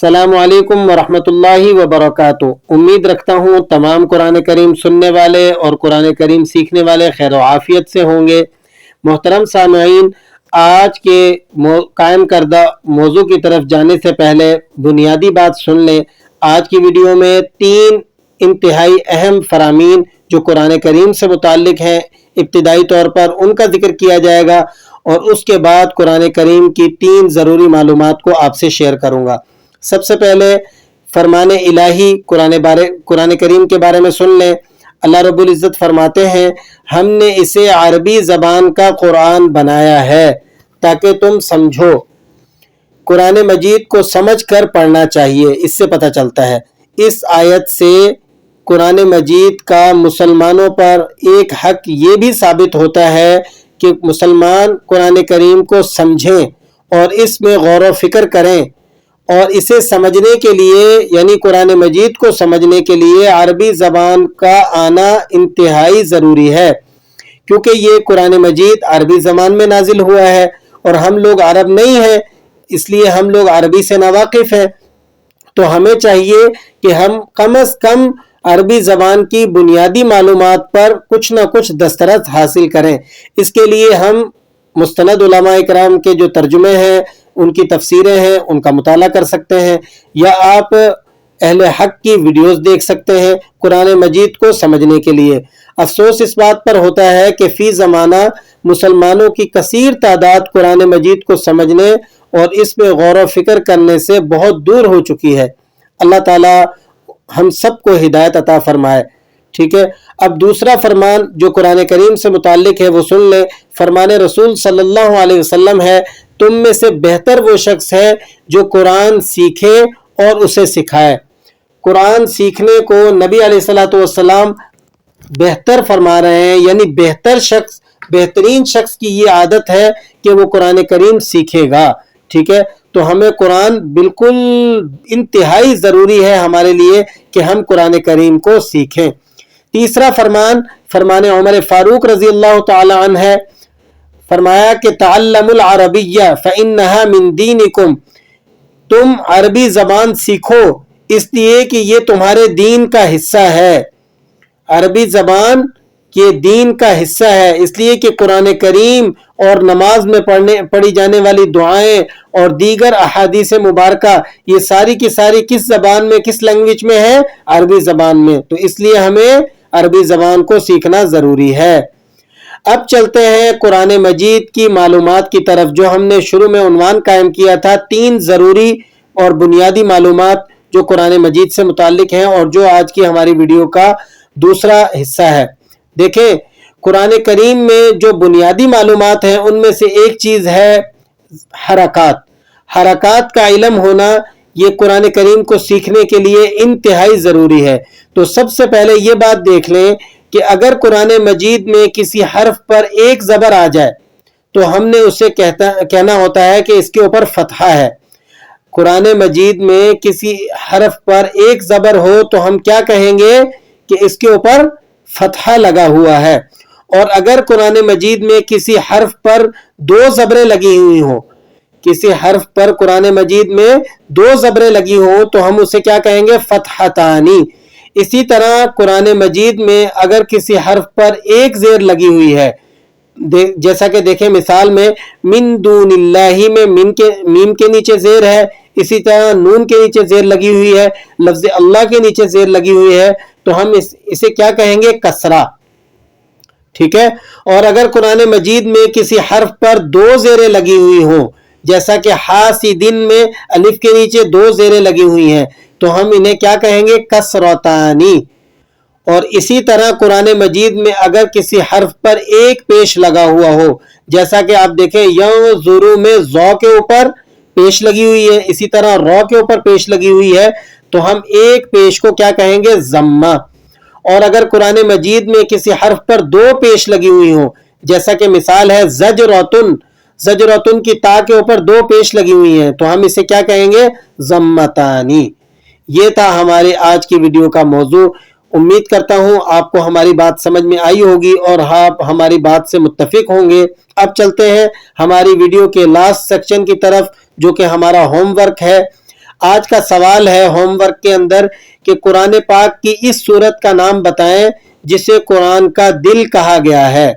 السلام علیکم ورحمۃ اللہ وبرکاتہ۔ امید رکھتا ہوں تمام قرآن کریم سننے والے اور قرآن کریم سیکھنے والے خیر و عافیت سے ہوں گے۔ محترم سامعین، آج کے قائم کردہ موضوع کی طرف جانے سے پہلے بنیادی بات سن لیں۔ آج کی ویڈیو میں 3 انتہائی اہم فرامین جو قرآن کریم سے متعلق ہیں، ابتدائی طور پر ان کا ذکر کیا جائے گا اور اس کے بعد قرآن کریم کی 3 ضروری معلومات کو آپ سے شیئر کروں گا۔ سب سے پہلے فرمان الہی قرآن کریم کے بارے میں سن لیں۔ اللہ رب العزت فرماتے ہیں، ہم نے اسے عربی زبان کا قرآن بنایا ہے تاکہ تم سمجھو۔ قرآن مجید کو سمجھ کر پڑھنا چاہیے، اس سے پتہ چلتا ہے۔ اس آیت سے قرآن مجید کا مسلمانوں پر ایک حق یہ بھی ثابت ہوتا ہے کہ مسلمان قرآن کریم کو سمجھیں اور اس میں غور و فکر کریں، اور اسے سمجھنے کے لیے یعنی قرآن مجید کو سمجھنے کے لیے عربی زبان کا آنا انتہائی ضروری ہے، کیونکہ یہ قرآن مجید عربی زبان میں نازل ہوا ہے اور ہم لوگ عرب نہیں ہیں، اس لیے ہم لوگ عربی سے ناواقف ہیں۔ تو ہمیں چاہیے کہ ہم کم از کم عربی زبان کی بنیادی معلومات پر کچھ نہ کچھ دسترس حاصل کریں۔ اس کے لیے ہم مستند علماء اکرام کے جو ترجمے ہیں، ان کی تفسیریں ہیں، ان کا مطالعہ کر سکتے ہیں، یا آپ اہل حق کی ویڈیوز دیکھ سکتے ہیں قرآن مجید کو سمجھنے کے لیے۔ افسوس اس بات پر ہوتا ہے کہ فی زمانہ مسلمانوں کی کثیر تعداد قرآن مجید کو سمجھنے اور اس میں غور و فکر کرنے سے بہت دور ہو چکی ہے۔ اللہ تعالی ہم سب کو ہدایت عطا فرمائے۔ ٹھیک ہے، اب دوسرا فرمان جو قرآن کریم سے متعلق ہے وہ سن لیں۔ فرمان رسول صلی اللہ علیہ وسلم ہے، تم میں سے بہتر وہ شخص ہے جو قرآن سیکھے اور اسے سکھائے۔ قرآن سیکھنے کو نبی علیہ الصلوۃ والسلام بہتر فرما رہے ہیں، یعنی بہترین شخص کی یہ عادت ہے کہ وہ قرآن کریم سیکھے گا۔ ٹھیک ہے، تو ہمیں قرآن بالکل انتہائی ضروری ہے ہمارے لیے کہ ہم قرآن کریم کو سیکھیں۔ تیسرا فرمان عمر فاروق رضی اللہ تعالی عنہ ہے، فرمایا کہ تعلموا العربیہ فإنہا من دینکم، تم عربی زبان سیکھو اس لیے کہ یہ تمہارے دین کا حصہ ہے۔ عربی زبان یہ دین کا حصہ ہے، اس لیے کہ قرآن کریم اور نماز میں پڑھی جانے والی دعائیں اور دیگر احادیث مبارکہ یہ ساری کی ساری کس زبان میں، کس لینگویج میں ہے؟ عربی زبان میں۔ تو اس لیے ہمیں عربی زبان کو سیکھنا ضروری ہے۔ اب چلتے ہیں قرآن مجید کی معلومات کی طرف، جو ہم نے شروع میں عنوان قائم کیا تھا، 3 ضروری اور بنیادی معلومات جو قرآن مجید سے متعلق ہیں اور جو آج کی ہماری ویڈیو کا دوسرا حصہ ہے۔ دیکھیں، قرآن کریم میں جو بنیادی معلومات ہیں ان میں سے ایک چیز ہے حرکات کا علم ہونا۔ یہ قرآن کریم کو سیکھنے کے لیے انتہائی ضروری ہے۔ تو سب سے پہلے یہ بات دیکھ لیں کہ اگر قرآن مجید میں کسی حرف پر ایک زبر آ جائے تو ہم نے اسے کہنا ہوتا ہے کہ اس کے اوپر فتحہ ہے۔ قرآن مجید میں کسی حرف پر ایک زبر ہو تو ہم کیا کہیں گے کہ اس کے اوپر فتحہ لگا ہوا ہے۔ اور اگر قرآن مجید میں کسی حرف پر 2 زبریں لگی ہوئی ہوں، کسی حرف پر قرآن مجید میں 2 زبریں لگی ہوں تو ہم اسے کیا کہیں گے؟ فتحتانی۔ اسی طرح قرآن مجید میں اگر کسی حرف پر ایک زیر لگی ہوئی ہے، جیسا کہ دیکھیں مثال میں من دون اللہ میں میم کے نیچے زیر ہے، اسی طرح نون کے نیچے زیر لگی ہوئی ہے، لفظ اللہ کے نیچے زیر لگی ہوئی ہے، تو ہم اسے کیا کہیں گے؟ کسرہ۔ ٹھیک ہے، اور اگر قرآن مجید میں کسی حرف پر 2 زیریں لگی ہوئی ہوں، جیسا کہ حاسدین میں الف کے نیچے 2 زیریں لگی ہوئی ہیں، تو ہم انہیں کیا کہیں گے؟ کسرتانی۔ اور اسی طرح قرآن مجید میں اگر کسی حرف پر ایک پیش لگا ہوا ہو، جیسا کہ آپ دیکھیں ینظروا میں ذو کے اوپر پیش لگی ہوئی ہے، اسی طرح رو کے اوپر پیش لگی ہوئی ہے، تو ہم ایک پیش کو کیا کہیں گے؟ ضمہ۔ اور اگر قرآن مجید میں کسی حرف پر 2 پیش لگی ہوئی ہوں، جیسا کہ مثال ہے زجرتن کی تا کے اوپر 2 پیش لگی ہوئی ہیں، تو ہم اسے کیا کہیں گے؟ ضمتانی۔ یہ تھا ہمارے آج کی ویڈیو کا موضوع۔ امید کرتا ہوں آپ کو ہماری بات سمجھ میں آئی ہوگی اور آپ ہماری بات سے متفق ہوں گے۔ اب چلتے ہیں ہماری ویڈیو کے لاسٹ سیکشن کی طرف، جو کہ ہمارا ہوم ورک ہے۔ آج کا سوال ہے ہوم ورک کے اندر کہ قرآن پاک کی اس سورت کا نام بتائیں جسے قرآن کا دل کہا گیا ہے۔